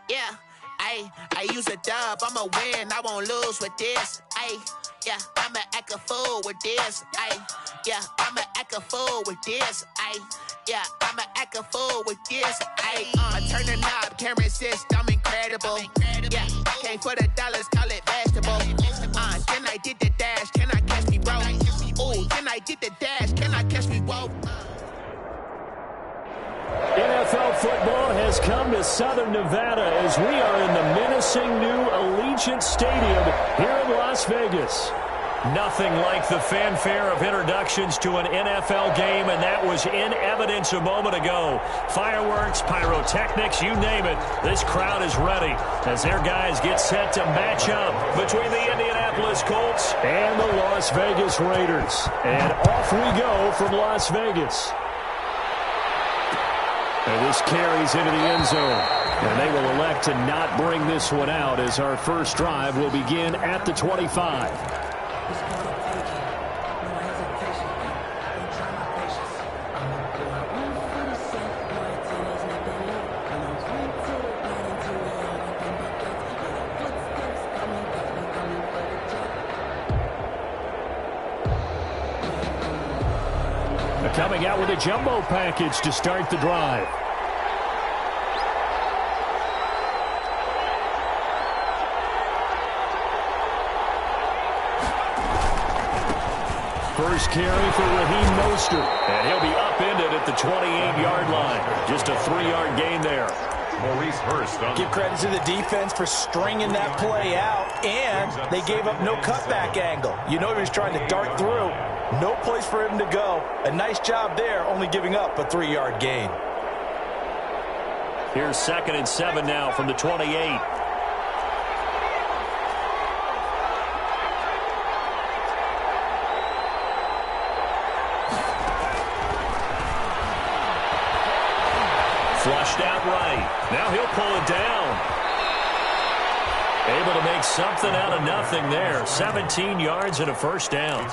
Yeah, I use a dub, I'ma win, I won't lose with this. Yeah, I'ma act a fool with this. Yeah, I'ma act a fool with this. Yeah, I'ma act a fool with this. I turn the knob, camera assist, I'm incredible. Yeah, came for the dollars, call it vegetable. Then I did the dash, can I catch me, bro? Ooh, then I did the dash, can I catch me, whoa? NFL football has come to Southern Nevada as we are in the menacing new Allegiant Stadium here in Las Vegas. Nothing like the fanfare of introductions to an NFL game, and that was in evidence a moment ago. Fireworks, pyrotechnics, you name it. This crowd is ready as their guys get set to match up between the Indianapolis Colts and the Las Vegas Raiders. And off we go from Las Vegas. And this carries into the end zone. And they will elect to not bring this one out as our first drive will begin at the 25. Coming out with a jumbo package to start the drive. First carry for Raheem Mostert. And he'll be upended at the 28-yard line. Just a 3-yard gain there. Maurice Hurst. Give credit to the defense for stringing that play out, and they gave up no cutback angle. You know he was trying to dart through. No place for him to go. A nice job there, only giving up a 3-yard gain. Here's 2nd and 7 now from the 28. Flushed out right. Now he'll pull it down. Able to make something out of nothing there. 17 yards and a first down.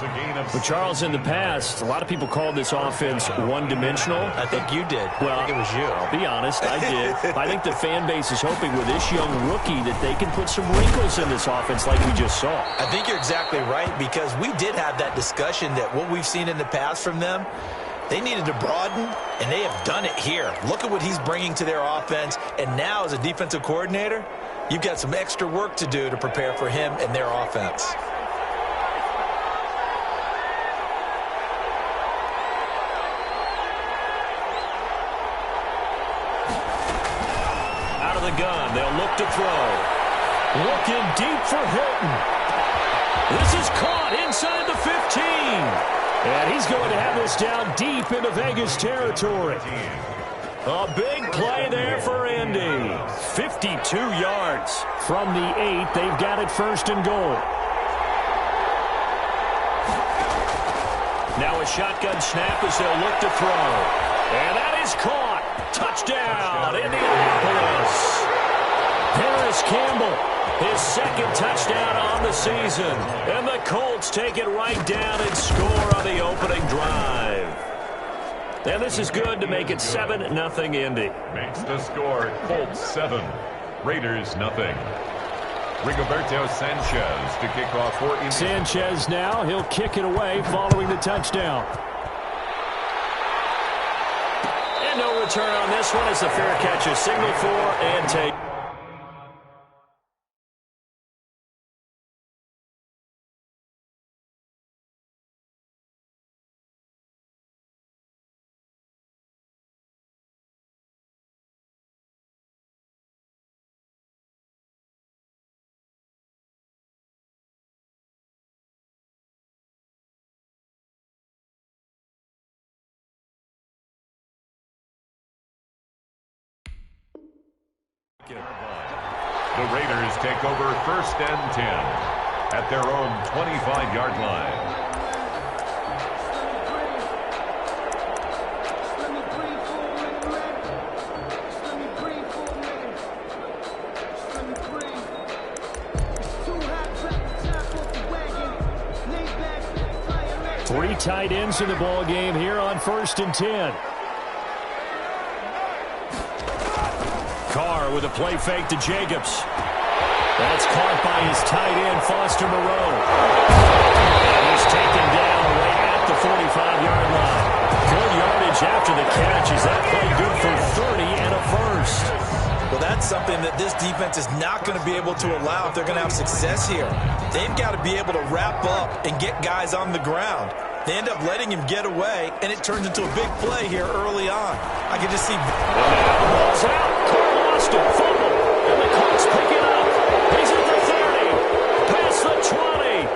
But Charles, in the past, a lot of people called this offense one-dimensional. I think you did. Well, I think it was you. I'll be honest, I did. I think the fan base is hoping with this young rookie that they can put some wrinkles in this offense like we just saw. I think you're exactly right, because we did have that discussion that what we've seen in the past from them, they needed to broaden, and they have done it here. Look at what he's bringing to their offense, and now as a defensive coordinator, you've got some extra work to do to prepare for him and their offense. Out of the gun, they'll look to throw. Looking deep for Hilton. This is caught inside the 15. And he's going to have this down deep into Vegas territory. A big play there for Indy. 52 yards. From the 8, they've got it 1st and goal. Now a shotgun snap as they'll look to throw. And that is caught. Touchdown, Indianapolis. Harris Campbell, his 2nd touchdown on the season. And the Colts take it right down and score on the opening drive. And this is good to make it 7-0 Indy. Makes the score Colts 7, Raiders 0. Rigoberto Sanchez to kick off for Indy. Sanchez now, he'll kick it away following the touchdown. And no return on this one as the fair catch is signaled for and take. The Raiders take over 1st and 10 at their own 25-yard line. Three tight ends in the ball game here on 1st and 10. Carr with a play fake to Jacobs. That's caught by his tight end, Foster Moreau. And he's taken down right at the 45-yard line. Good yardage after the catch. Is that play good for 30 and a first? Well, that's something that this defense is not going to be able to allow if they're going to have success here. They've got to be able to wrap up and get guys on the ground. They end up letting him get away, and it turns into a big play here early on. I can just see... Ball's out. Carr lost it. Fumble. And the Colts pick it up. He's at the 30. Past the 20.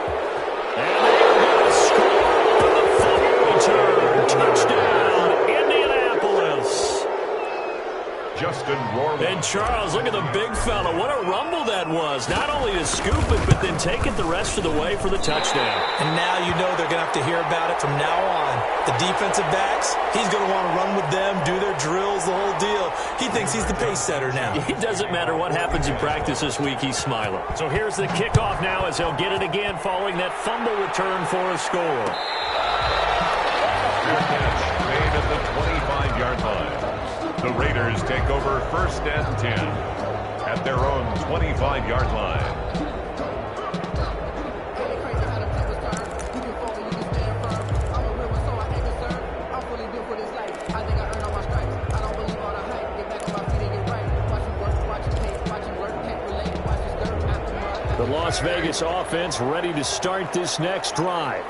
And they're going to score on the fumble return. Touchdown, Indianapolis. Justin Rohrman. And Charles, look at the big fella. What a rumble that was. Not only to scoop it, but then take it the rest of the way for the touchdown. And now you know they're going to have to hear about it from now on. The defensive backs, he's going to want to run with them, do their drills, the whole deal. He thinks he's the pace setter now. It doesn't matter what happens in practice this week, he's smiling. So here's the kickoff now as he'll get it again following that fumble return for a score. Fair catch made at the 25-yard line. The Raiders take over 1st and 10 at their own 25-yard line. The Las Vegas offense ready to start this next drive.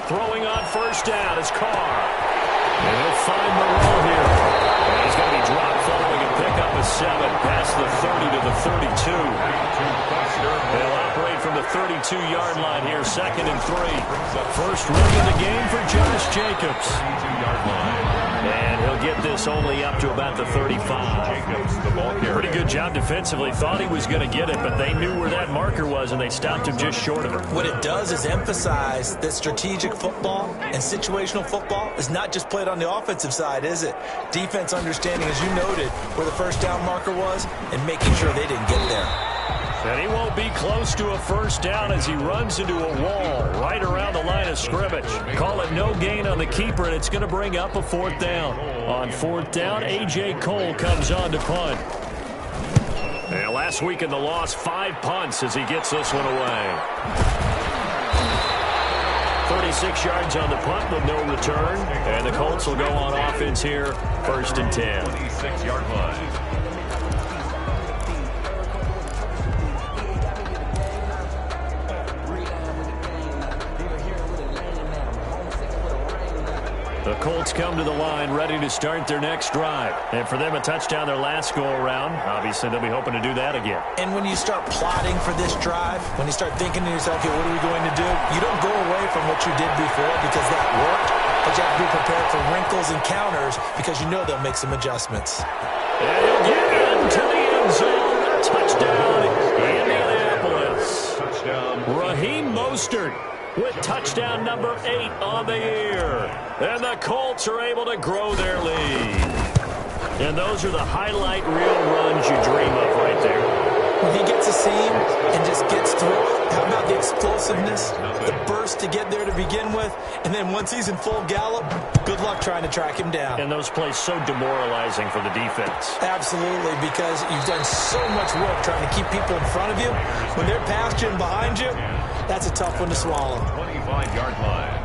Throwing on 1st down is Carr. And he'll find Moreau here. And he's going to be dropped following a pickup of 7 past the 30 to the 32. They'll operate from the 32-yard line here, 2nd and 3. First run of the game for Josh Jacobs. And he'll get this only up to about the 35. Pretty good job defensively. Thought he was going to get it, but they knew where that marker was, and they stopped him just short of it. What it does is emphasize that strategic football and situational football is not just played on the offensive side, is it? Defense understanding, as you noted, where the 1st down marker was and making sure they didn't get there. And he won't be close to a 1st down as he runs into a wall right around the line of scrimmage. Call it no gain on the keeper, and it's going to bring up a 4th down. On 4th down, A.J. Cole comes on to punt. And last week in the loss, 5 punts as he gets this one away. 36 yards on the punt with no return. And the Colts will go on offense here, 1st and 10. 26-yard line. The Colts come to the line ready to start their next drive. And for them, a touchdown their last go-around. Obviously, they'll be hoping to do that again. And when you start plotting for this drive, when you start thinking to yourself, okay, what are we going to do? You don't go away from what you did before because that worked. But you have to be prepared for wrinkles and counters because you know they'll make some adjustments. And he'll get into the end zone. Touchdown, Indianapolis. Touchdown. Raheem Mostert with touchdown number 8 on the year. And the Colts are able to grow their lead. And those are the highlight reel runs you dream of right there. When he gets a seam and just gets through, how about the explosiveness, the burst to get there to begin with, and then once he's in full gallop, good luck trying to track him down. And those plays so demoralizing for the defense. Absolutely, because you've done so much work trying to keep people in front of you. When they're past you and behind you, that's a tough one to swallow. 25-yard line.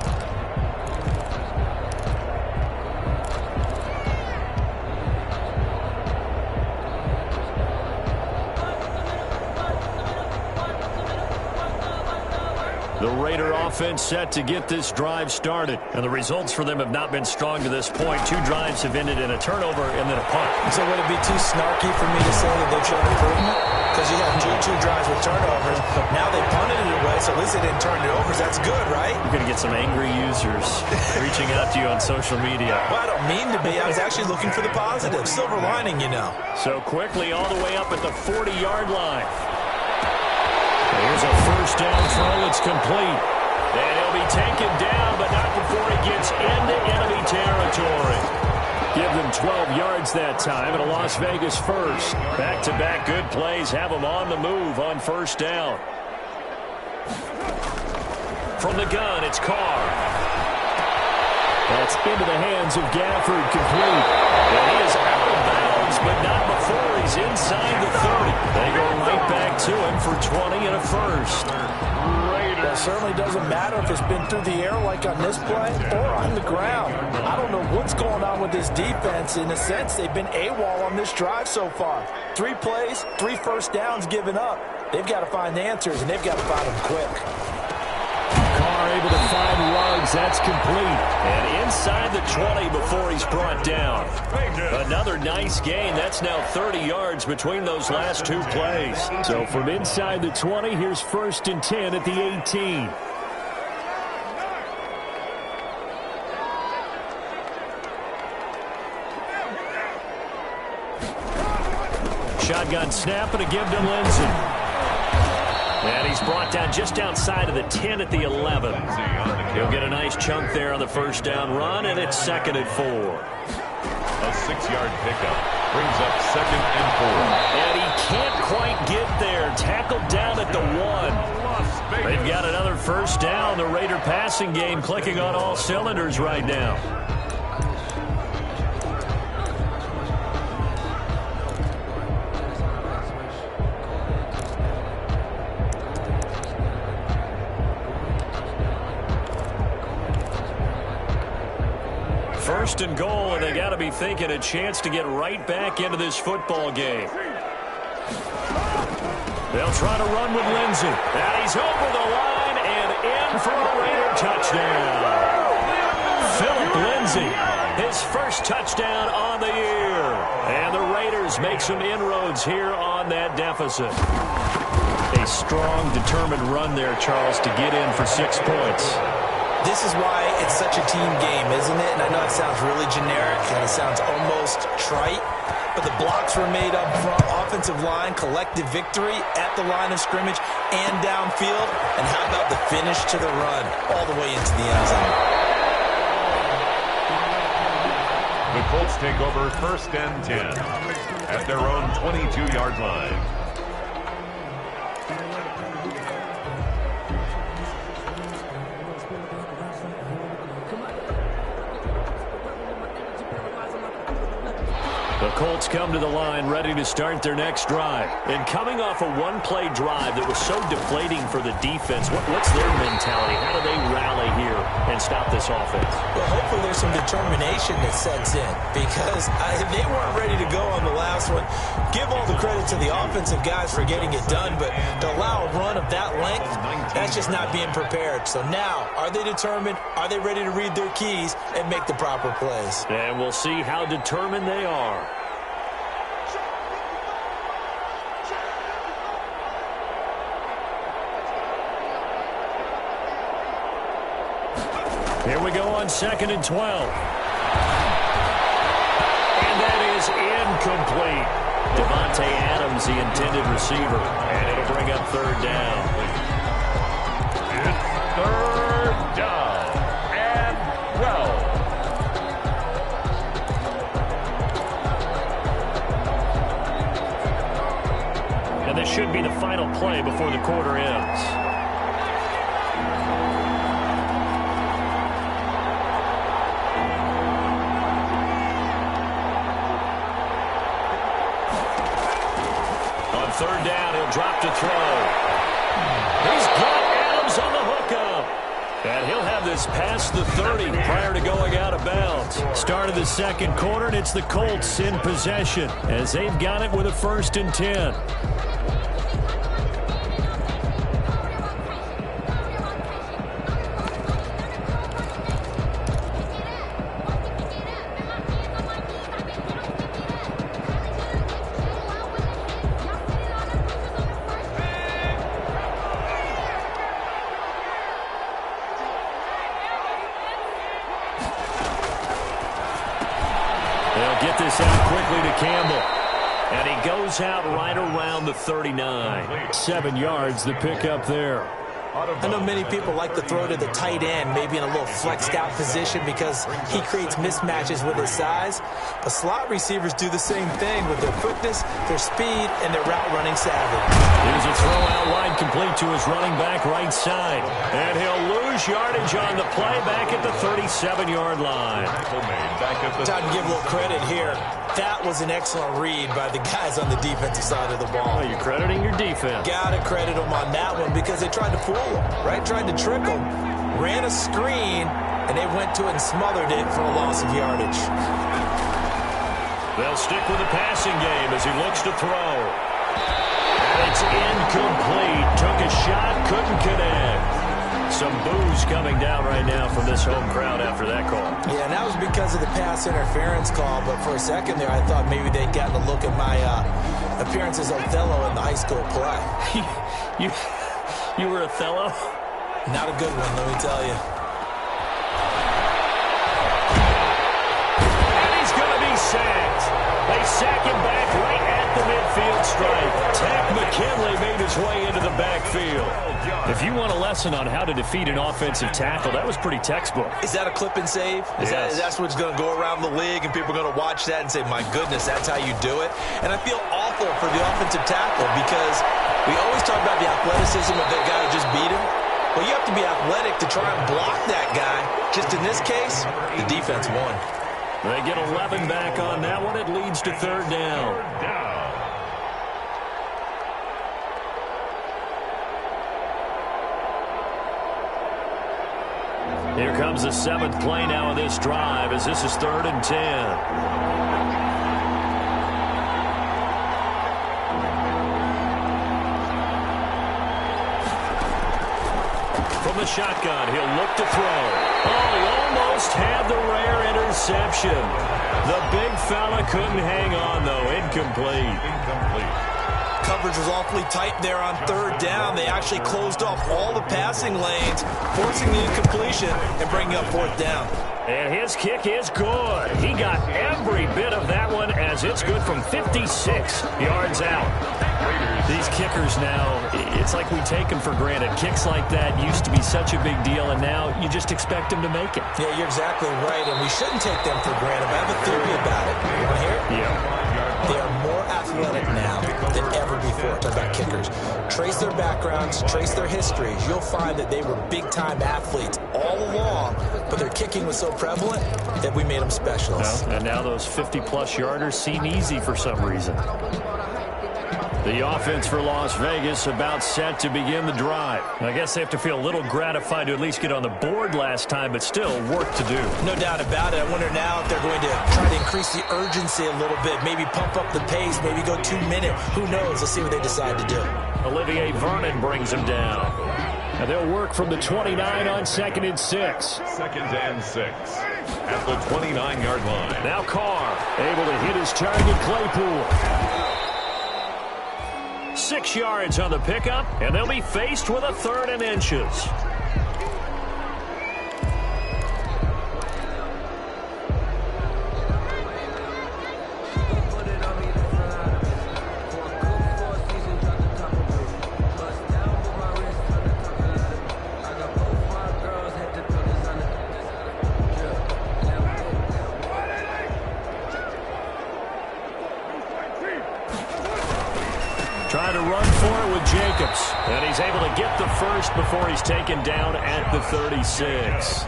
The Raider offense set to get this drive started. And the results for them have not been strong to this point. 2 drives have ended in a turnover and then a punt. So would it be too snarky for me to say that they've shown improvement? Because you have two drives with turnovers. Now they punted it away, so at least they didn't turn it over. So that's good, right? You're going to get some angry users reaching out to you on social media. Well, I don't mean to be. I was actually looking for the positive. Silver lining, you know. So quickly all the way up at the 40-yard line. Here's a 1st down throw. It's complete. And he'll be taken down, but not before he gets into enemy territory. Give them 12 yards that time, and a Las Vegas first. Back-to-back good plays have them on the move on 1st down. From the gun, it's Carr. That's into the hands of Gafford, complete. And he is out of but not before he's inside the 30. They go right back to him for 20 and a first. It certainly doesn't matter if it's been through the air like on this play or on the ground. I don't know what's going on with this defense. In a sense, they've been AWOL on this drive so far. 3 plays, 3 first downs given up. They've got to find answers, and they've got to find them quick. Carr able to find Ruggs. That's complete. And inside the 20 before he's brought down. Another nice gain. That's now 30 yards between those last 2 plays. So from inside the 20, here's 1st and 10 at the 18. Shotgun snap and a give to Lindsey. And he's brought down just outside of the 10 at the 11. He'll get a nice chunk there on the first down run, and it's 2nd and 4. A 6-yard pickup brings up 2nd and 4. And he can't quite get there. Tackled down at the 1. They've got another first down. The Raider passing game clicking on all cylinders right now. First and goal, and they got to be thinking a chance to get right back into this football game. They'll try to run with Lindsey. And he's over the line and in for a Raider touchdown. Philip Lindsey, his first touchdown on the year. And the Raiders make some inroads here on that deficit. A strong, determined run there, Charles, to get in for 6 points. This is why it's such a team game, isn't it? And I know it sounds really generic and it sounds almost trite, but the blocks were made up front, offensive line, collective victory at the line of scrimmage and downfield. And how about the finish to the run all the way into the end zone? The Colts take over 1st and 10 at their own 22-yard line. The Colts come to the line ready to start their next drive. And coming off a one-play drive that was so deflating for the defense, what's their mentality? How do they rally here and stop this offense? Well, hopefully there's some determination that sets in because they weren't ready to go on the last one. Give all the credit to the offensive guys for getting it done, but to allow a run of that length, that's just not being prepared. So now, are they determined? Are they ready to read their keys and make the proper plays? And we'll see how determined they are. Here we go on 2nd and 12. And that is incomplete. Devontae Adams, the intended receiver. And it'll bring up 3rd down. It's 3rd down and 12. And this should be the final play before the quarter ends. On 3rd down, he'll drop to throw. He's got Adams on the hookup. And he'll have this past the 30 prior to going out of bounds. Start of the 2nd quarter, and it's the Colts in possession as they've got it with a 1st and 10. They'll get this out quickly to Campbell. And he goes out right around the 39. 7 yards the pickup there. I know many people like to throw to the tight end, maybe in a little flexed out position because he creates mismatches with his size. But slot receivers do the same thing with their quickness, their speed, and their route running savvy. Here's a throw out wide complete to his running back right side. And he'll lose lose yardage on the play back at the 37-yard line. Time to give a little credit here. That was an excellent read by the guys on the defensive side of the ball. Well, you're crediting your defense. Got to credit them on that one because they tried to fool them, right? Tried to trick them, ran a screen, and they went to it and smothered it for a loss of yardage. They'll stick with the passing game as he looks to throw. And it's incomplete. Took a shot, couldn't connect. Some boos coming down right now from this home crowd after that call. Yeah, and that was because of the pass interference call. But for a second there, I thought maybe they'd gotten a look at my appearance as Othello in the high school play. You were Othello? Not a good one, let me tell you. And he's going to be sacked. They sack him back right at the midfield stripe. Tack McKinley made his way into the backfield. If you want a lesson on how to defeat an offensive tackle, that was pretty textbook. Is that a clip and save? That's what's going to go around the league, and people are going to watch that and say, my goodness, that's how you do it? And I feel awful for the offensive tackle because we always talk about the athleticism of that guy who just beat him. Well, you have to be athletic to try and block that guy. Just in this case, the defense won. They get 11 back on that one. It leads to third down. Here comes the 7th play now of this drive as this is 3rd and 10. From the shotgun, he'll look to throw. Oh, he almost had the rare interception. The big fella couldn't hang on, though. Incomplete. Coverage was awfully tight there on 3rd down. They actually closed off all the passing lanes, forcing the incompletion and bringing up 4th down. And his kick is good. He got every bit of that one as it's good from 56 yards out. These kickers now, it's like we take them for granted. Kicks like that used to be such a big deal, and now you just expect them to make it. Yeah, you're exactly right, and we shouldn't take them for granted. I have a theory about it. You want to hear it? Yeah. They are more athletic now than ever before. Talk about kickers. Trace their backgrounds, trace their histories. You'll find that they were big-time athletes all along, but their kicking was so prevalent that we made them specialists. Well, and now those 50-plus yarders seem easy for some reason. The offense for Las Vegas about set to begin the drive. I guess they have to feel a little gratified to at least get on the board last time, but still work to do. No doubt about it. I wonder now if they're going to try to increase the urgency a little bit, maybe pump up the pace, maybe go 2-minute. Who knows? Let's see what they decide to do. Olivier Vernon brings him down. And they'll work from the 29 on 2nd and 6. 2nd and 6 at the 29-yard line. Now Carr able to hit his target, Claypool. 6 yards on the pickup, and they'll be faced with a 3rd and inches. Trying to run for it with Jacobs. And he's able to get the first before he's taken down at the 36.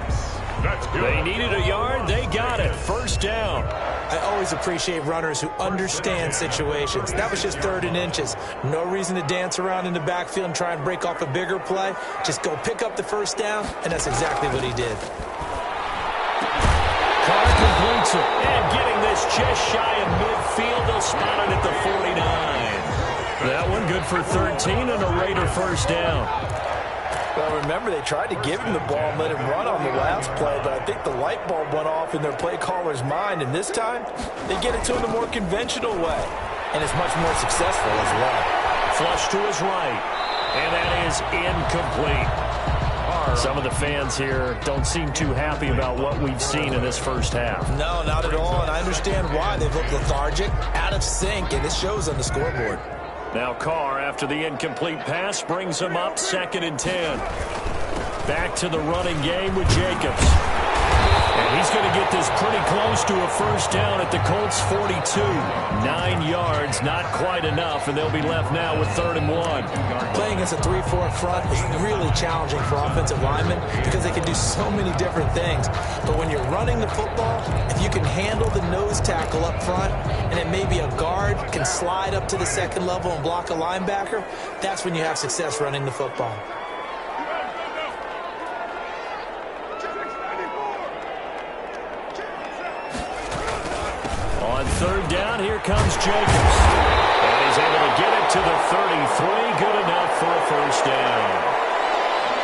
They needed a yard. They got it. 1st down. I always appreciate runners who understand situations. That was just 3rd and inches. No reason to dance around in the backfield and try and break off a bigger play. Just go pick up the 1st down, and that's exactly what he did. Carr completes it. And getting this just shy of midfield, they'll spot it at the 49. That one good for 13 and a Raider 1st down. Well, remember, they tried to give him the ball and let him run on the last play, but I think the light bulb went off in their play caller's mind, and this time, they get it to him the more conventional way, and it's much more successful as well. Flush to his right, and that is incomplete. Some of the fans here don't seem too happy about what we've seen in this 1st half. No, not at all, and I understand why. They've looked lethargic, out of sync, and it shows on the scoreboard. Now Carr, after the incomplete pass, brings him up 2nd and 10. Back to the running game with Jacobs. And he's going to get get this pretty close to a first down at the Colts 42. 9 yards, not quite enough, and they'll be left now with 3rd and 1. Playing against a 3-4 front is really challenging for offensive linemen because they can do so many different things. But when you're running the football, if you can handle the nose tackle up front, and then maybe a guard can slide up to the second level and block a linebacker, that's when you have success running the football. On 3rd down, here comes Jacobs. And he's able to get it to the 33. Good enough for a first down.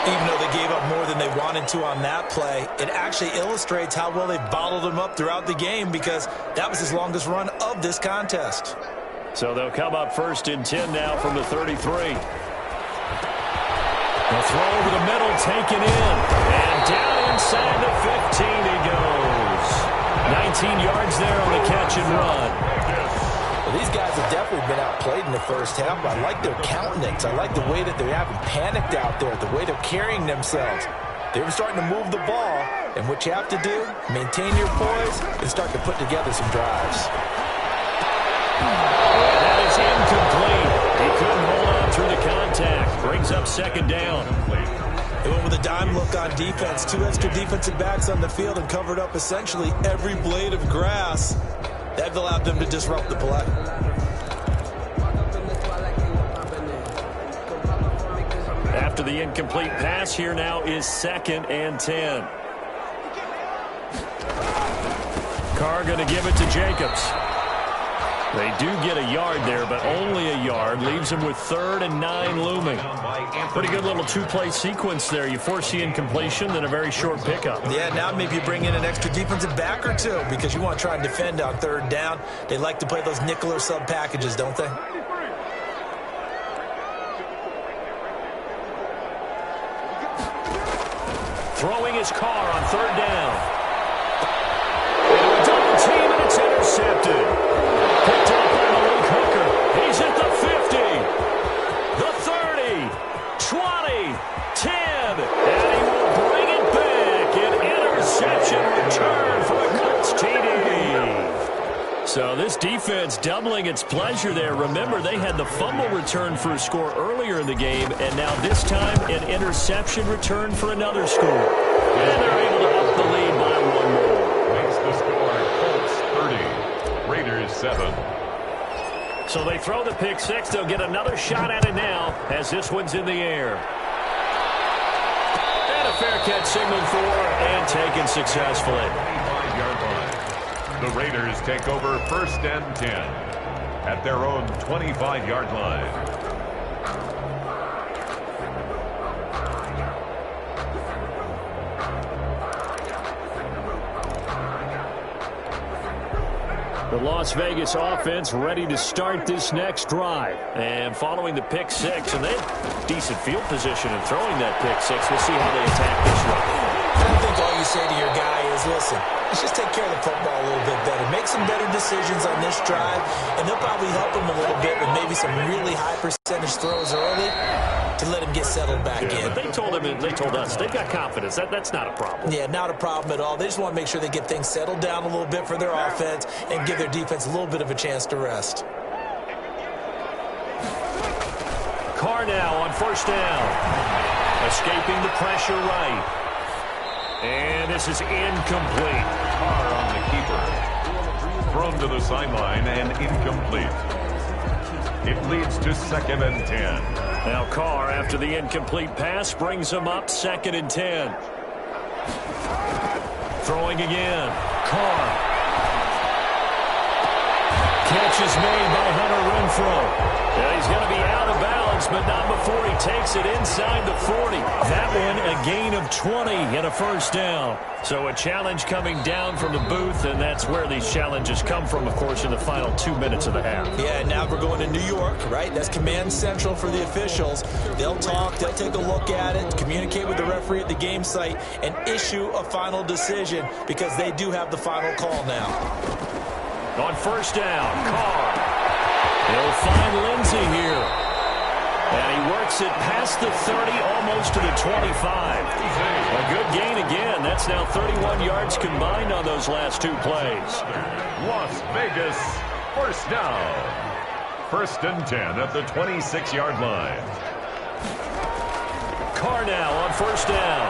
Even though they gave up more than they wanted to on that play, it actually illustrates how well they bottled him up throughout the game because that was his longest run of this contest. So they'll come up 1st and 10 now from the 33. The throw over the middle, taken in. And down inside the 15 he goes. 19 yards there on the catch and run. Well, these guys have definitely been outplayed in the first half. I like their countenance. I like the way that they haven't panicked out there, the way they're carrying themselves. They were starting to move the ball, and what you have to do, maintain your poise and start to put together some drives. And that is incomplete. He couldn't hold on through the contact. Brings up 2nd down. They went with a dime look on defense. 2 extra defensive backs on the field and covered up essentially every blade of grass. That allowed them to disrupt the play. After the incomplete pass, here now is 2nd and 10. Carr going to give it to Jacobs. They do get a yard there, but only a yard. Leaves them with 3rd and 9 looming. Pretty good little 2-play sequence there. You force the incompletion, then a very short pickup. Yeah, now maybe you bring in an extra defensive back or 2 because you want to try and defend on 3rd down. They like to play those nickel or sub packages, don't they? Throwing his Carr on 3rd down. Into a double team, and it's intercepted. Picked up by Malik Hooker. He's at the 50, the 30, 20, 10, and he will bring it back. An interception return for a Colts TD. So this defense doubling its pleasure there. Remember, they had the fumble return for a score earlier in the game, and now this time an interception return for another score. And they're able to up the lead by 1 more. Makes the score Colts 30, Raiders 7. So they throw the pick 6. They'll get another shot at it now as this one's in the air. And a fair catch signaled for and taken successfully. 25-yard line. The Raiders take over 1st and 10 at their own 25-yard line. The Las Vegas offense ready to start this next drive. And following the pick 6, and they have decent field position in throwing that pick 6. We'll see how they attack this one. I think all you say to your guy is, listen, let's just take care of the football a little bit better. Make some better decisions on this drive, and they'll probably help him a little bit with maybe some really high percentage throws early to let him get settled back in. But they told us they've got confidence. That's not a problem. Yeah, not a problem at all. They just want to make sure they get things settled down a little bit for their offense and give their defense a little bit of a chance to rest. Carr now on 1st down. Escaping the pressure right. And this is incomplete. Carr on the keeper. Thrown to the sideline and incomplete. It leads to 2nd and 10. Now Carr, after the incomplete pass, brings him up 2nd and 10. Throwing again. Carr. Catch is made by Hunter Renfrow. And he's going to be out of bounds, but not before he takes it inside the 40. That one a gain of 20 and a first down. So a challenge coming down from the booth, and that's where these challenges come from, of course, in the final 2 minutes of the half. Yeah, now we're going to New York, right? That's command central for the officials. They'll talk, they'll take a look at it, communicate with the referee at the game site, and issue a final decision because they do have the final call now. On 1st down, Carr. He'll find Lindsey here. And he works it past the 30, almost to the 25. A good gain again. That's now 31 yards combined on those last 2 plays. Las Vegas, first down. 1st and 10 at the 26-yard line. Carr now on 1st down.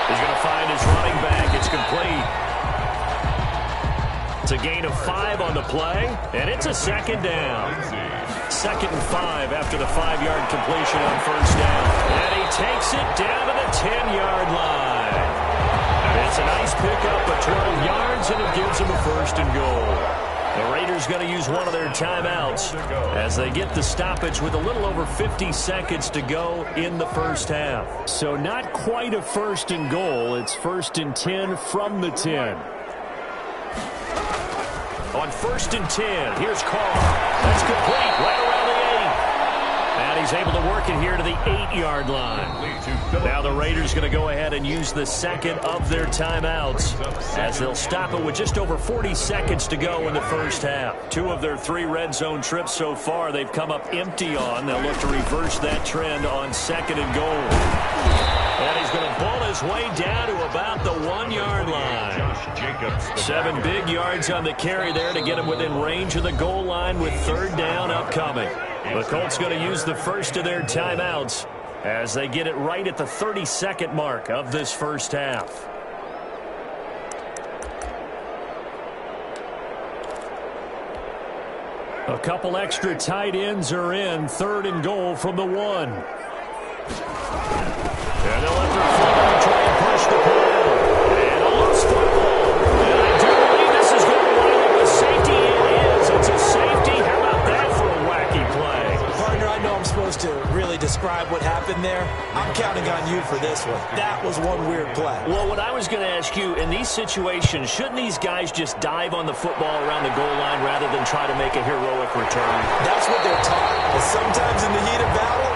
He's going to find his running back. It's complete. It's a gain of 5 on the play, and it's a 2nd down. 2nd and 5 after the 5-yard completion on 1st down. And he takes it down to the 10-yard line. It's a nice pickup of 12 yards, and it gives him a 1st and goal. The Raiders going to use one of their timeouts as they get the stoppage with a little over 50 seconds to go in the 1st half. So not quite a 1st and goal. It's 1st and 10 from the 10. On 1st and 10, here's Carr. That's complete right around the 8. And he's able to work it here to the 8-yard line. Now the Raiders going to go ahead and use the 2nd of their timeouts as they'll stop it with just over 40 seconds to go in the 1st half. 2 of their 3 red zone trips so far they've come up empty on. They'll look to reverse that trend on 2nd and goal. And he's going to pull his way down to about the 1-yard line. 7 big yards on the carry there to get him within range of the goal line with 3rd down upcoming. The Colts going to use the 1st of their timeouts as they get it right at the 32nd mark of this 1st half. A couple extra tight ends are in. 3rd and goal from the 1. And they'll let their floor try and push the ball. And a loose football. And I do believe this is going to wind up a safety. It is. It's a safety. How about that for a wacky play? Partner, I know I'm supposed to really describe what happened there. I'm counting on you for this one. That was one weird play. Well, what I was going to ask you, in these situations, shouldn't these guys just dive on the football around the goal line rather than try to make a heroic return? That's what they're taught. But sometimes in the heat of battle,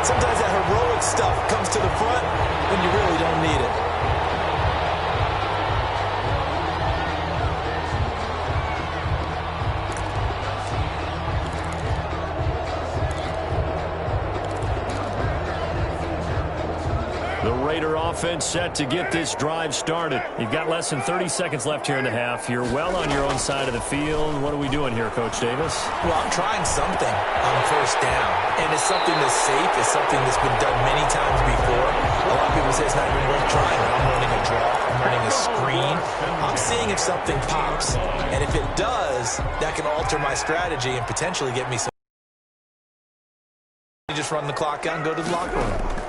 sometimes that heroic stuff comes to the front when you really don't need it. The Raider offense set to get this drive started. You've got less than 30 seconds left here in the half. You're well on your own side of the field. What are we doing here, Coach Davis? Well, I'm trying something on 1st down. And it's something that's safe. It's something that's been done many times before. A lot of people say it's not even worth trying. I'm running a draw. I'm running a screen. I'm seeing if something pops. And if it does, that can alter my strategy and potentially get me some. Just run the clock out and go to the locker room.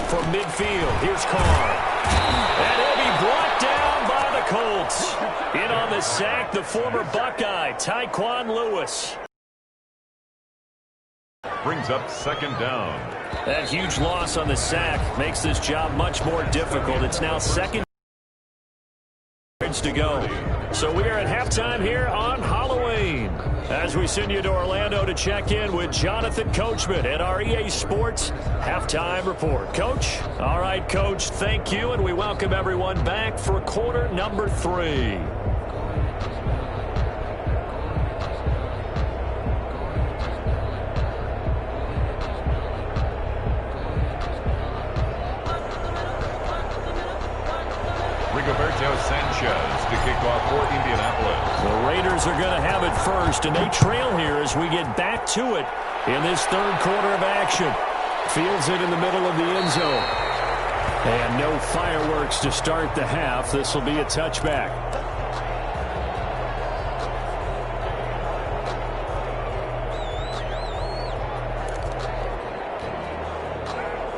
From midfield, here's Carr. And he'll be brought down by the Colts. In on the sack, the former Buckeye, Tyquan Lewis. Brings up 2nd down. That huge loss on the sack makes this job much more difficult. It's now 2nd to go. So we are at halftime here on Halloween as we send you to Orlando to check in with Jonathan Coachman at our EA Sports Halftime Report. Coach? All right, Coach, thank you, and we welcome everyone back for quarter number 3. Rigoberto Sanchez to kick off for Indianapolis. The Raiders are going to have it first, and they trail here as we get back to it in this 3rd quarter of action. Fields it in the middle of the end zone. And no fireworks to start the half. This will be a touchback.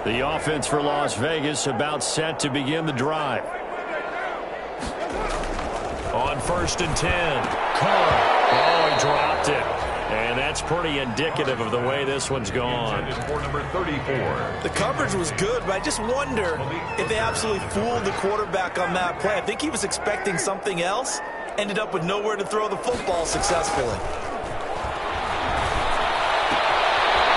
The offense for Las Vegas about set to begin the drive. On 1st and 10, Carr. Oh, he dropped it. And that's pretty indicative of the way this one's gone. For number 34. The coverage was good, but I just wonder if they absolutely fooled the quarterback on that play. I think he was expecting something else. Ended up with nowhere to throw the football successfully.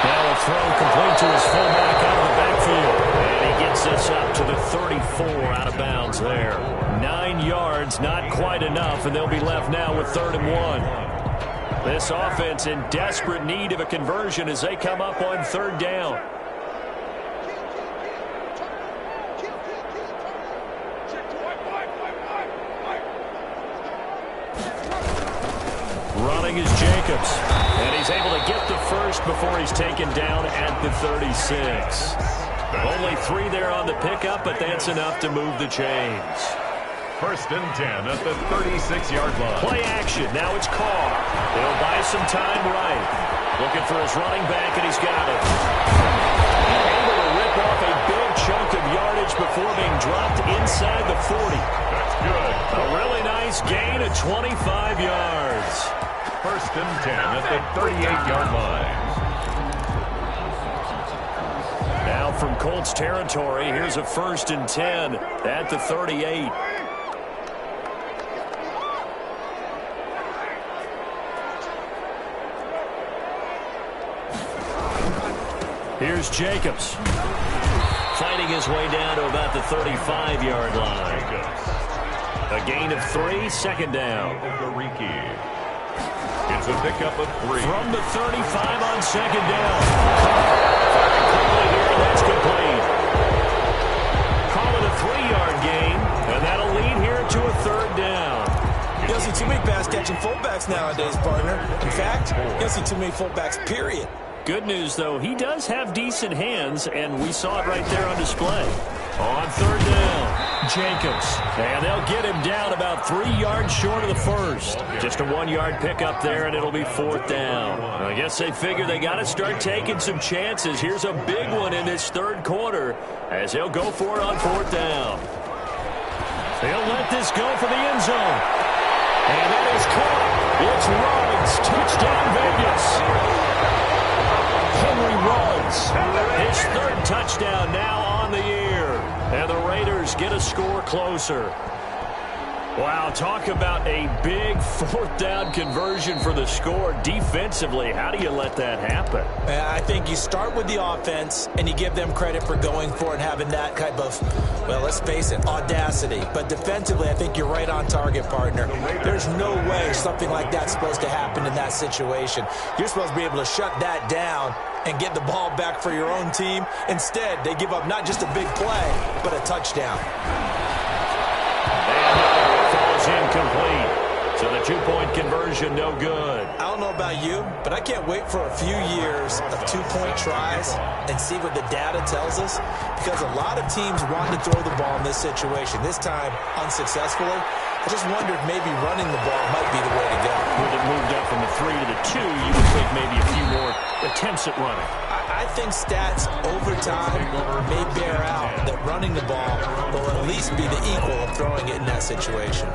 Now a throw complete to his fullback out of the backfield. And he gets this up to the 34 out of bounds there. 9 yards, not quite enough, and they'll be left now with 3rd and 1. This offense in desperate need of a conversion as they come up on 3rd down. Running is Jacobs. And he's able to get the first before he's taken down at the 36. Only 3 there on the pickup, but that's enough to move the chains. 1st and 10 at the 36-yard line. Play action. Now it's Carr. He'll buy some time right. Looking for his running back, and he's got it. Able to rip off a big chunk of yardage before being dropped inside the 40. That's good. A really nice gain of 25 yards. 1st and 10 at the 38-yard line. Now from Colts territory, here's a 1st and 10 at the 38. Here's Jacobs. Fighting his way down to about the 35-yard line. A gain of 3, 2nd down. It's a pickup of 3. From the 35 on 2nd down. Firing quickly here, and that's complete. Call it a 3-yard gain, and that'll lead here to a 3rd down. You don't see too many pass-catching fullbacks nowadays, partner. In fact, you don't see too many fullbacks, period. Good news, though, he does have decent hands, and we saw it right there on display. On 3rd down, Jacobs. And they'll get him down about 3 yards short of the first. Just a 1-yard pickup there, and it'll be 4th down. I guess they figure they got to start taking some chances. Here's a big one in this 3rd quarter as he'll go for it on 4th down. They'll let this go for the end zone. And that is caught. It's Ruggs. Touchdown, Vegas. Henry Ruggs, his 3rd touchdown now on the year. And the Raiders get a score closer. Wow, talk about a big 4th down conversion for the score. Defensively, how do you let that happen? I think you start with the offense, and you give them credit for going for it and having that type of, well, let's face it, audacity. But defensively, I think you're right on target, partner. There's no way something like that's supposed to happen in that situation. You're supposed to be able to shut that down and get the ball back for your own team. Instead, they give up not just a big play, but a touchdown. Incomplete. So the 2-point conversion, no good. I don't know about you, but I can't wait for a few years of 2-point tries and see what the data tells us, because a lot of teams want to throw the ball in this situation. This time, unsuccessfully. I just wonder if maybe running the ball might be the way to go. With it moved up from the 3 to the 2, you would think maybe a few more attempts at running. I think stats over time may bear out that running the ball will at least be the equal of throwing it in that situation.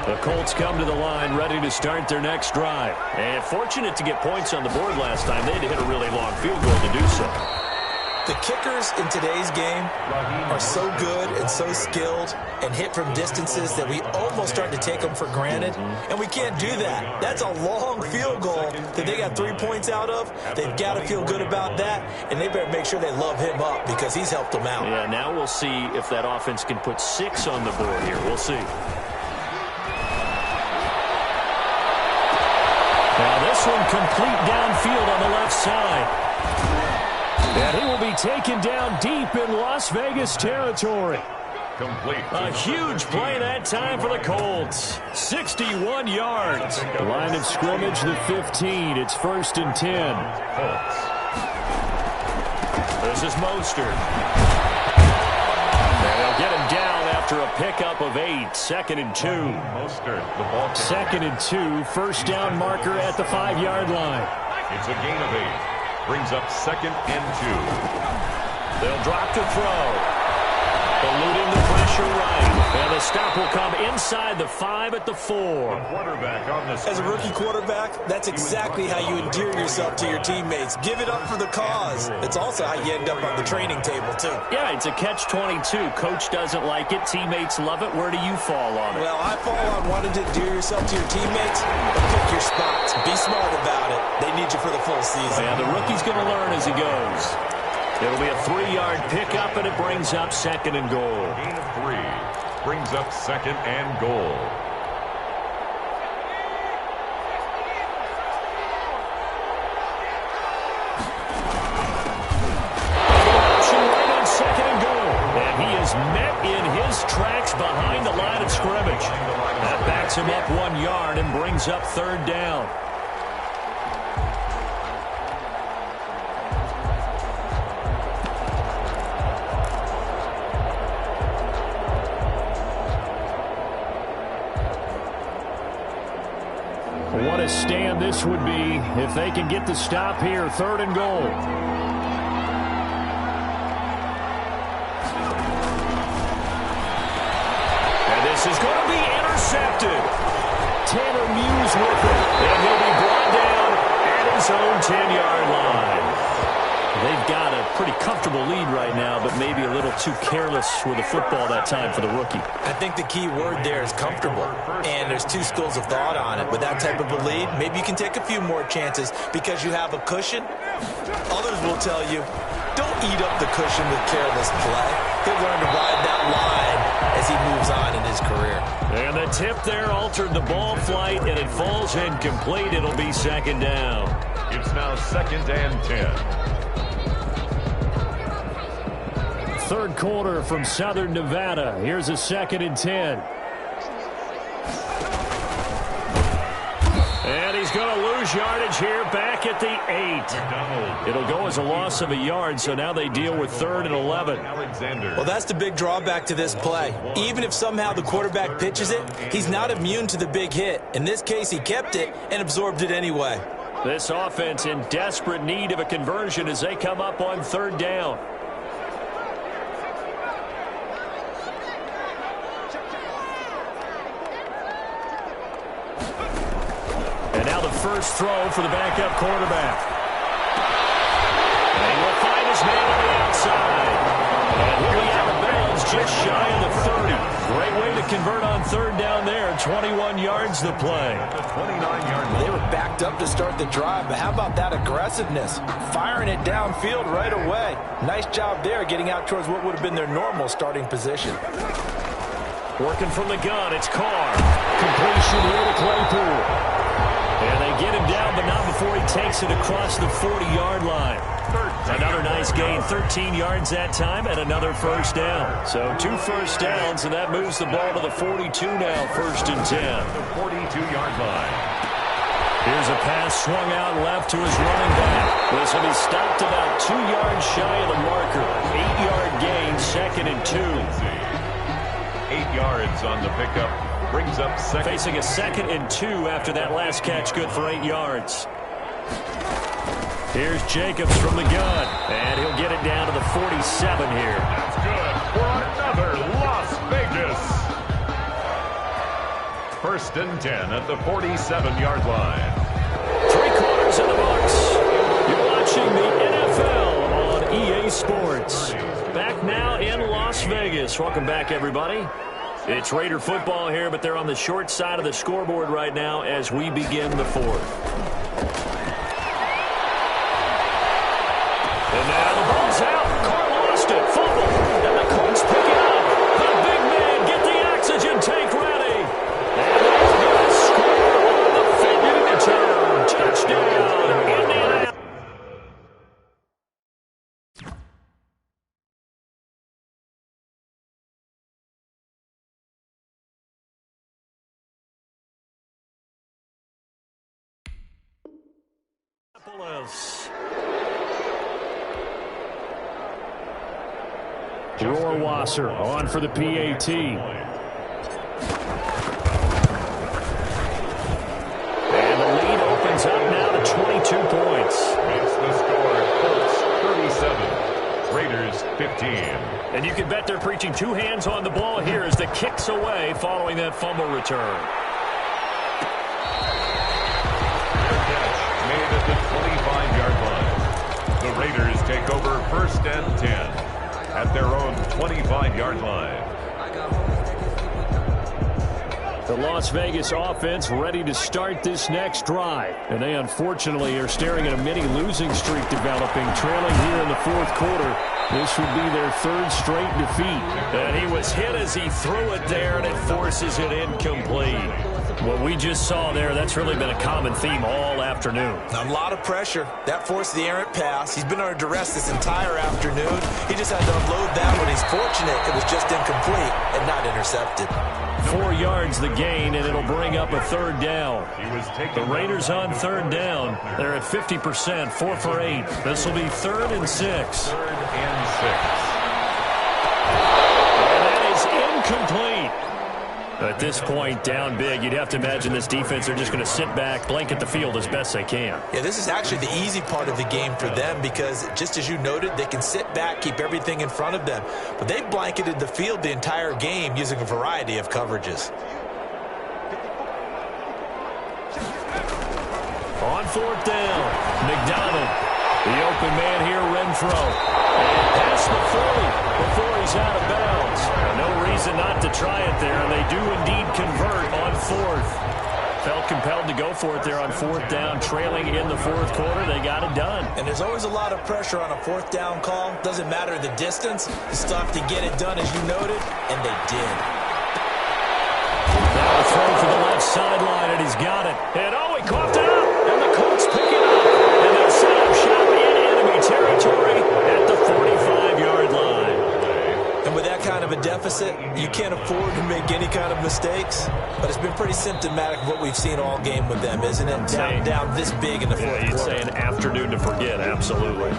The Colts come to the line ready to start their next drive. And fortunate to get points on the board last time. They had to hit a really long field goal to do so. The kickers in today's game are so good and so skilled and hit from distances that we almost start to take them for granted, and we can't do that. That's a long field goal that they got 3 points out of. They've got to feel good about that, and they better make sure they love him up because he's helped them out. Yeah, now we'll see if that offense can put 6 on the board here. We'll see. Now this one complete downfield on the left side. And he will be taken down deep in Las Vegas territory. Complete. A huge play that time for the Colts. 61 yards. Line of scrimmage, the 15. It's 1st and 10. Colts. This is Mostert. And they'll get him down after a pickup of 8. 2nd and 2. Mostert, the ball. 2nd and 2. 1st down marker at the 5-yard line. It's a gain of 8. Brings up 2nd and 2. They'll drop to throw. Eluding the pressure right. And the stop will come inside the 5 at the 4. Quarterback on the As a rookie quarterback, that's exactly how you endear yourself to your teammates. Give it up for the cause. It's also how you end up on the training table, too. Yeah, it's a catch-22. Coach doesn't like it. Teammates love it. Where do you fall on it? Well, I fall on wanting to endear yourself to your teammates, but pick your spots. Be smart about it. They need you for the full season. Yeah, the rookie's going to learn as he goes. It'll be a 3-yard pickup, and it brings up 2nd and goal. Gain of 3. Brings up 2nd and goal. Option right on 2nd and goal. And he is met in his tracks behind the line of scrimmage. That backs him up 1 yard and brings up third down. What a stand this would be if they can get the stop here. Third and goal. And this is going to be intercepted. Tanner Muse with it. And he'll be brought down at his own 10-yard line. They've got a pretty comfortable lead right now, but maybe a little too careless with the football that time for the rookie. I think the key word there is comfortable, and there's two schools of thought on it. With that type of a lead, maybe you can take a few more chances because you have a cushion. Others will tell you, don't eat up the cushion with careless play. He'll learn to ride that line as he moves on in his career. And the tip there altered the ball flight, and it falls incomplete. It'll be second down. It's now 2nd and 10. Third quarter from Southern Nevada. Here's a 2nd and 10. And he's going to lose yardage here back at the 8. It'll go as a loss of a yard, so now they deal with 3rd and 11. Well, that's the big drawback to this play. Even if somehow the quarterback pitches it, he's not immune to the big hit. In this case, he kept it and absorbed it anyway. This offense in desperate need of a conversion as they come up on 3rd down. And now the first throw for the backup quarterback. And he will find his man on the outside. And he'll be out of bounds just shy of the 30. Great way to convert on 3rd down there. 21 yards the play. They were backed up to start the drive, but how about that aggressiveness? Firing it downfield right away. Nice job there getting out towards what would have been their normal starting position. Working from the gun, it's Carr. Completion here to Claypool. And they get him down, but not before he takes it across the 40-yard line. Another nice gain, 13 yards that time, and another first down. So 2 first downs, and that moves the ball to the 42 now, 1st and 10. The 42-yard line. Here's a pass swung out left to his running back. This will be stopped about 2 yards shy of the marker. 8-yard gain, 2nd and 2. 8 yards on the pickup. Brings up second. Facing a 2nd and 2 after that last catch, good for 8 yards. Here's Jacobs from the gun, and he'll get it down to the 47 here. That's good for another Las Vegas. 1st and 10 at the 47-yard line. 3 quarters in the books. You're watching the NFL on EA Sports. Back now in Las Vegas. Welcome back, everybody. It's Raider football here, but they're on the short side of the scoreboard right now as we begin the 4th. And now the ball's out. Carr lost it. Fumble. And the Colts pick it up. The big man, get the oxygen tank ready. And they're going to score on the figure return. Touchdown, Indiana. Rohrwasser on for the PAT. And the lead opens up now to 22 points. Makes the score. Colts 37. Raiders 15. And you can bet they're preaching 2 hands on the ball here as the kick's away following that fumble return. Made at the 25-yard line. The Raiders take over 1st and 10 at their own 25-yard line. The Las Vegas offense ready to start this next drive. And they unfortunately are staring at a mini losing streak developing, trailing here in the 4th quarter. This would be their 3rd straight defeat. And he was hit as he threw it there, and it forces it incomplete. What we just saw there, that's really been a common theme all afternoon. A lot of pressure. That forced the errant pass. He's been under duress this entire afternoon. He just had to unload that one. He's fortunate it was just incomplete and not intercepted. 4 yards the gain, and it'll bring up a third down. The Raiders on third down. They're at 50%, 4 for 8. This will be 3rd and 6. 3rd and 6. And that is incomplete. At this point, down big, you'd have to imagine this defense are just going to sit back, blanket the field as best they can. Yeah, this is actually the easy part of the game for them because, just as you noted, they can sit back, keep everything in front of them. But they've blanketed the field the entire game using a variety of coverages. On 4th down, McDonald. The open man here, Renfro. And past the 40 before he's out of bounds. No reason not to try it there, and they do indeed convert on 4th. Felt compelled to go for it there on 4th down, trailing in the 4th quarter. They got it done. And there's always a lot of pressure on a 4th down call. Doesn't matter the distance. You still have to get it done, as you noted, and they did. Now a throw for the left sideline, and he's got it. And oh, he coughed it up, and the Colts pick it up. And they'll set up shop in enemy territory at the 45-yard line. And with that kind of a deficit, you can't afford to make any kind of mistakes. But it's been pretty symptomatic of what we've seen all game with them, isn't it? Down this big in the 4th quarter. You'd say an afternoon to forget, absolutely.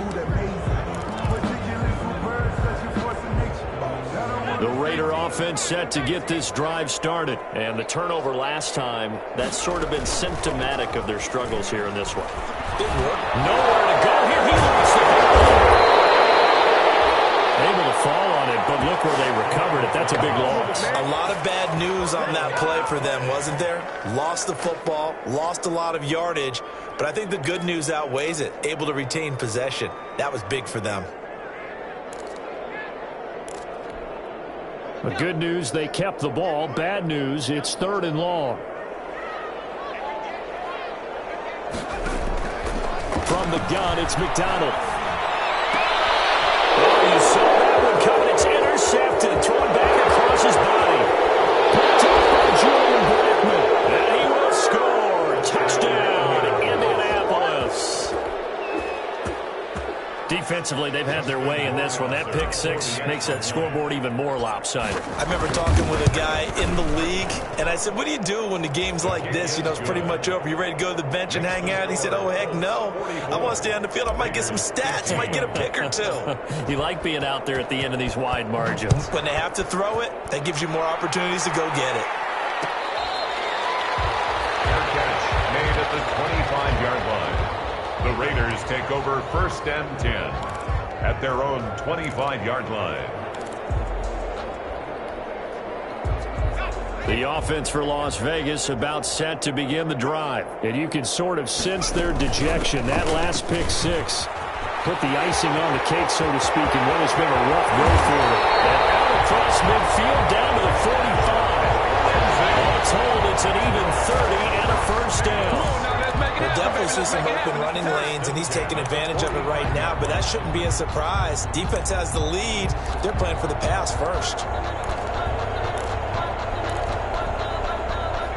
The Raider offense set to get this drive started. And the turnover last time, that's sort of been symptomatic of their struggles here in this one. Nowhere to go here. He lost the ball. Able to fall on it, but look where they recovered it. That's a big loss. A lot of bad news on that play for them, wasn't there? Lost the football, lost a lot of yardage, but I think the good news outweighs it. Able to retain possession. That was big for them. The good news, they kept the ball. Bad news, it's 3rd and long. From the gun, it's McDonald. Oh, you saw that one coming. It's intercepted. Thrown back across his body. Picked up by Julian Blackman. And he will score. Touchdown, Indianapolis. Defensively, they've had their way in this one. That pick 6 makes that scoreboard even more lopsided. I remember talking with a guy in the league, and I said, what do you do when the game's like this? You know, it's pretty much over. You ready to go to the bench and hang out? He said, oh, heck no. I want to stay on the field. I might get some stats. I might get a pick or 2. You like being out there at the end of these wide margins. When they have to throw it, that gives you more opportunities to go get it. Fair catch made at the 25-yard line. The Raiders take over 1st and 10 at their own 25-yard line. The offense for Las Vegas about set to begin the drive. And you can sort of sense their dejection. That last pick 6 put the icing on the cake, so to speak, in what has been a rough go for them. And out across midfield down to the 45. All told, it's an even 30 and a 1st down. We'll definitely see some open running lanes, and he's taking advantage of it right now, but that shouldn't be a surprise. Defense has the lead. They're playing for the pass first.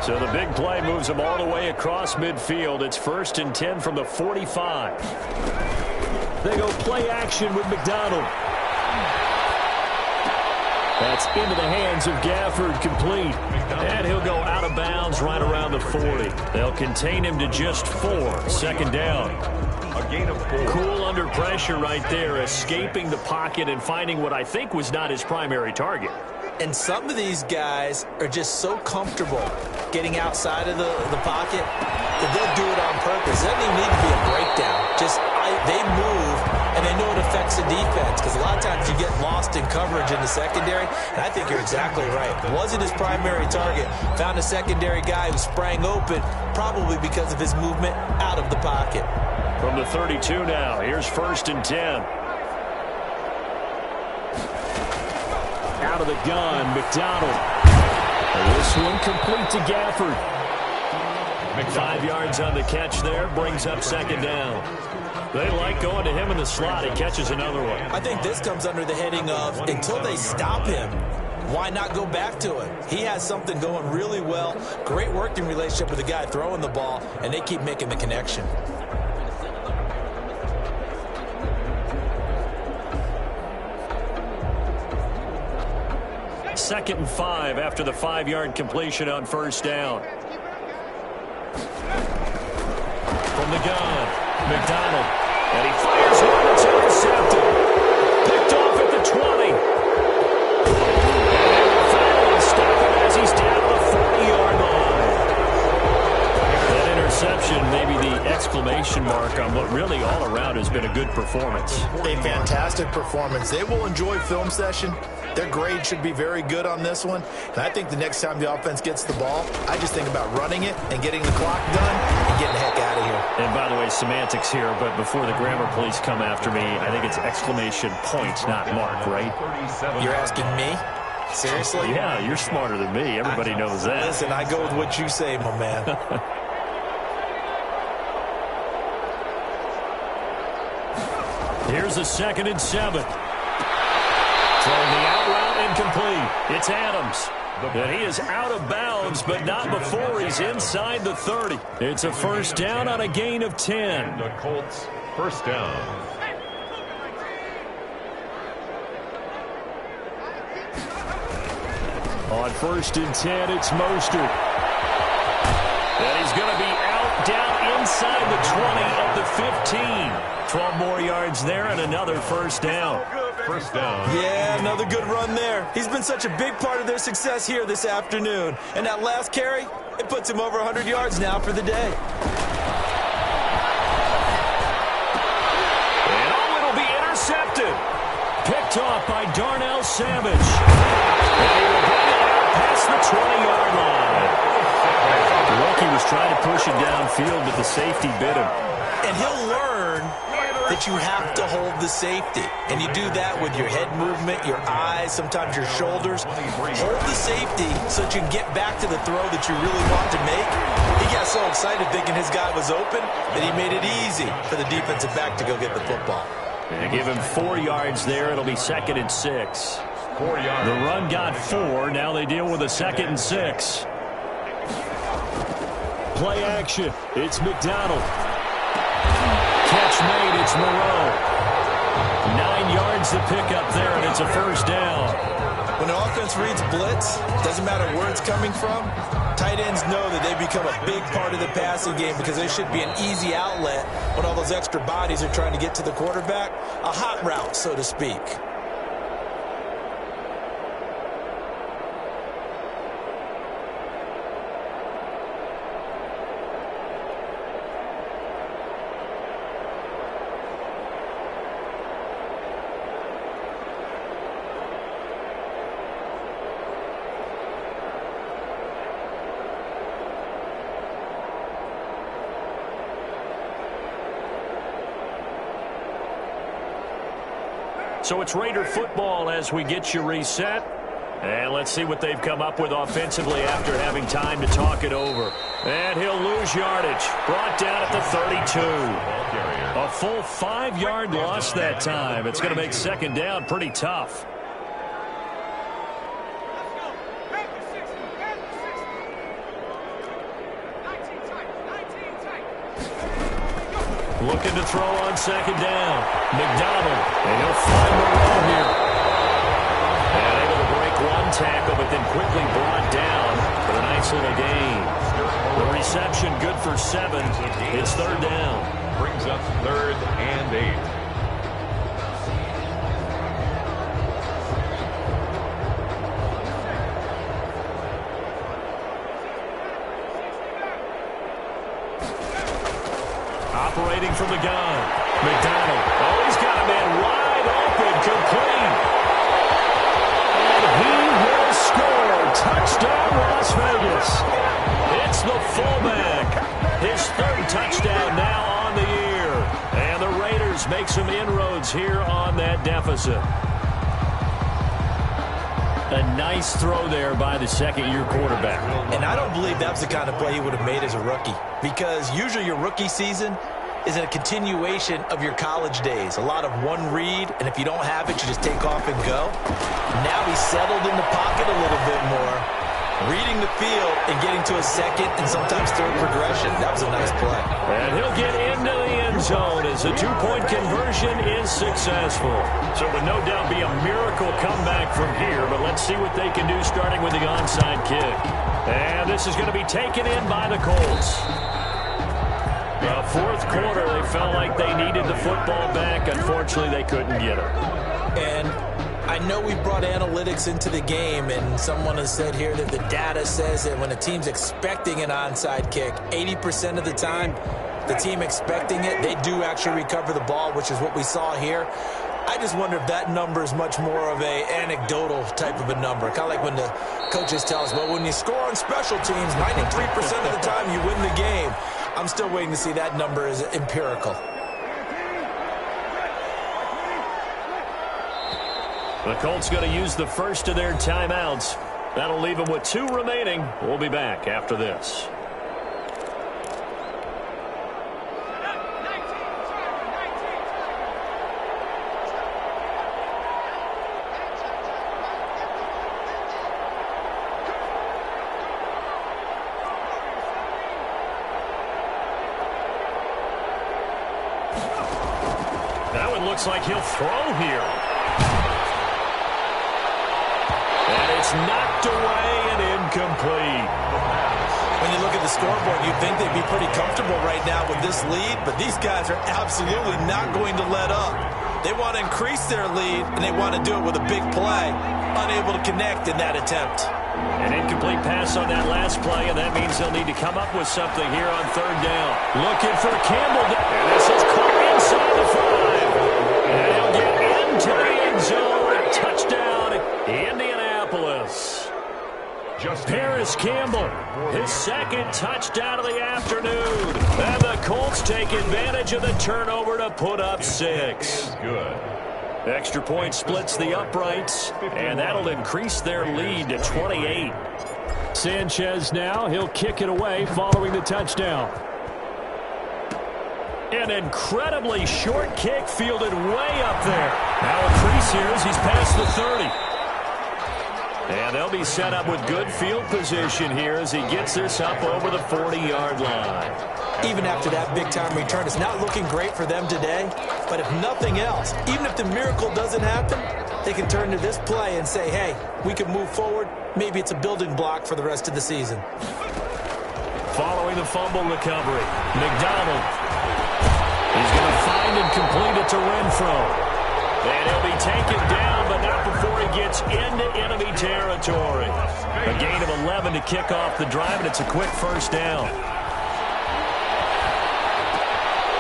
So the big play moves them all the way across midfield. It's 1st and 10 from the 45. They go play action with McDonald. That's into the hands of Gafford, complete. And he'll go out of bounds right around the 40. They'll contain him to just 4. 2nd down. A gain of 4. Cool under pressure right there, escaping the pocket and finding what I think was not his primary target. And some of these guys are just so comfortable getting outside of the pocket that they'll do it on purpose. It doesn't even need to be a breakdown. Just they move, and they know it affects the defense, because a lot of times you get lost in coverage in the secondary, and I think you're exactly right. Wasn't his primary target. Found a secondary guy who sprang open, probably because of his movement out of the pocket. From the 32 now, here's 1st and 10. Out of the gun, McDonald. This one complete to Gafford. 5 yards on the catch there, brings up 2nd down. They like going to him in the slot. He catches another one. I think this comes under the heading of, until they stop him, why not go back to it? He has something going really well. Great working relationship with the guy throwing the ball, and they keep making the connection. Second and 5 after the 5-yard completion on first down. From the gun, McDonald. And he fires one that's intercepted. Picked off at the 20. And they will finally stop him as he's down to the 40-yard line. That interception, maybe the exclamation mark on what really all around has been a good performance. A fantastic performance. They will enjoy film session. Their grade should be very good on this one. And I think the next time the offense gets the ball, I just think about running it and getting the clock done and getting the heck out of here. And by the way, semantics here, but before the grammar police come after me, I think it's exclamation point, not mark, right? You're asking me? Seriously? Yeah, you're smarter than me. Everybody knows that. Listen, I go with what you say, my man. Here's a 2nd and 7. Throwing the out route incomplete. It's Adams. And he is out of bounds, but not before he's inside the 30. It's a first down on a gain of 10. The Colts, first down. On 1st and 10, it's Mostert. And he's going to be out down inside the 20 of the 15. 12 more yards there and another first down. First down. Yeah, another good run there. He's been such a big part of their success here this afternoon. And that last carry, it puts him over 100 yards now for the day. And it'll be intercepted. Picked off by Darnell Savage. And he will bring it out past the 20-yard line. The rookie was trying to push it downfield, but the safety bit him. And he'll learn that you have to hold the safety. And you do that with your head movement, your eyes, sometimes your shoulders. Hold the safety so that you can get back to the throw that you really want to make. He got so excited thinking his guy was open that he made it easy for the defensive back to go get the football. They give him 4 yards there. It'll be 2nd and 6. 4 yards. The run got 4. Now they deal with a 2nd and 6. Play action. It's McDonald. Catch made, it's Moreau. 9 yards to pick up there, and it's a first down. When the offense reads blitz, doesn't matter where it's coming from, tight ends know that they become a big part of the passing game because they should be an easy outlet when all those extra bodies are trying to get to the quarterback. A hot route, so to speak. So it's Raider football as we get you reset. And let's see what they've come up with offensively after having time to talk it over. And he'll lose yardage. Brought down at the 32. A full 5-yard loss that time. It's going to make 2nd down pretty tough. Looking to throw on 2nd down. McDonald. And he'll find Moreau here. And able to break one tackle, but then quickly brought down for a nice little gain. The reception good for 7. It's 3rd down. Brings up 3rd and 8. Operating from the gun. McDonald. Oh, he's got a man wide open. Complete. And he will score. Touchdown, Las Vegas. It's the fullback. His 3rd touchdown now on the year. And the Raiders make some inroads here on that deficit. A nice throw there by the 2nd-year quarterback. And I don't believe that was the kind of play he would have made as a rookie. Because usually your rookie season, is a continuation of your college days. A lot of one read, and if you don't have it, you just take off and go. Now he's settled in the pocket a little bit more, reading the field and getting to a second and sometimes third progression. That was a nice play. And he'll get into the end zone as a two-point conversion is successful. So it would no doubt be a miracle comeback from here, but let's see what they can do starting with the onside kick. And this is going to be taken in by the Colts. The fourth quarter, they felt like they needed the football back. Unfortunately, they couldn't get it. And I know we brought analytics into the game, and someone has said here that the data says that when a team's expecting an onside kick, 80% of the time, the team expecting it, they do actually recover the ball, which is what we saw here. I just wonder if that number is much more of a anecdotal type of a number. Kind of like when the coaches tell us, well, when you score on special teams, 93% of the time you win the game. I'm still waiting to see that number is empirical. The Colts going to use the first of their timeouts. That'll leave them with 2 remaining. We'll be back after this. That one looks like he'll throw here. And it's knocked away and incomplete. When you look at the scoreboard, you'd think they'd be pretty comfortable right now with this lead, but these guys are absolutely not going to let up. They want to increase their lead, and they want to do it with a big play. Unable to connect in that attempt. An incomplete pass on that last play, and that means they'll need to come up with something here on third down. Looking for Campbell, and this is caught inside the 5. And he'll get into the end zone. Touchdown, Indianapolis. Paris Campbell, his second touchdown of the afternoon. And the Colts take advantage of the turnover to put up 6. Good. Extra point splits the uprights, and that'll increase their lead to 28. Sanchez now, he'll kick it away following the touchdown. An incredibly short kick fielded way up there. Now a crease here as he's past the 30. And they'll be set up with good field position here as he gets this up over the 40-yard line. Even after that big-time return, it's not looking great for them today. But if nothing else, even if the miracle doesn't happen, they can turn to this play and say, hey, we can move forward. Maybe it's a building block for the rest of the season. Following the fumble recovery, McDonald. He's going to find and complete it to Renfro. And he'll be taken down, but not before he gets into enemy territory. A gain of 11 to kick off the drive, and it's a quick first down.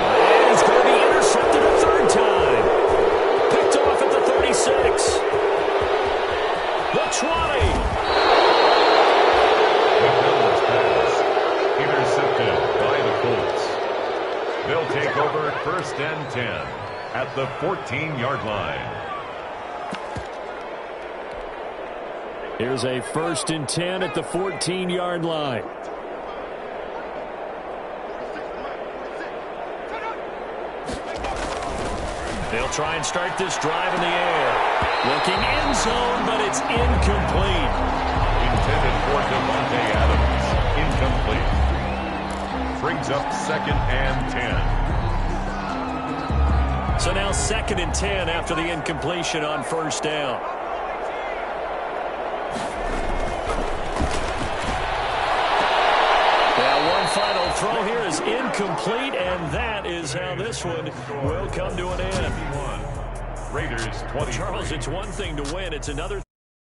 And he's going to be intercepted a third time. Picked off at the 36. The 20. Intercepted by the Colts. They'll take over first and 10. At the 14-yard line. Here's a first and 10 at the 14-yard line. They'll try and start this drive in the air. Looking end zone, but it's incomplete. Intended for Devontae Adams. Incomplete. Brings up second and 10. So now second and 10 after the incompletion on first down. Now one final throw here is incomplete, and that is how this one will come to an end. Raiders 20. Charles, it's one thing to win. It's another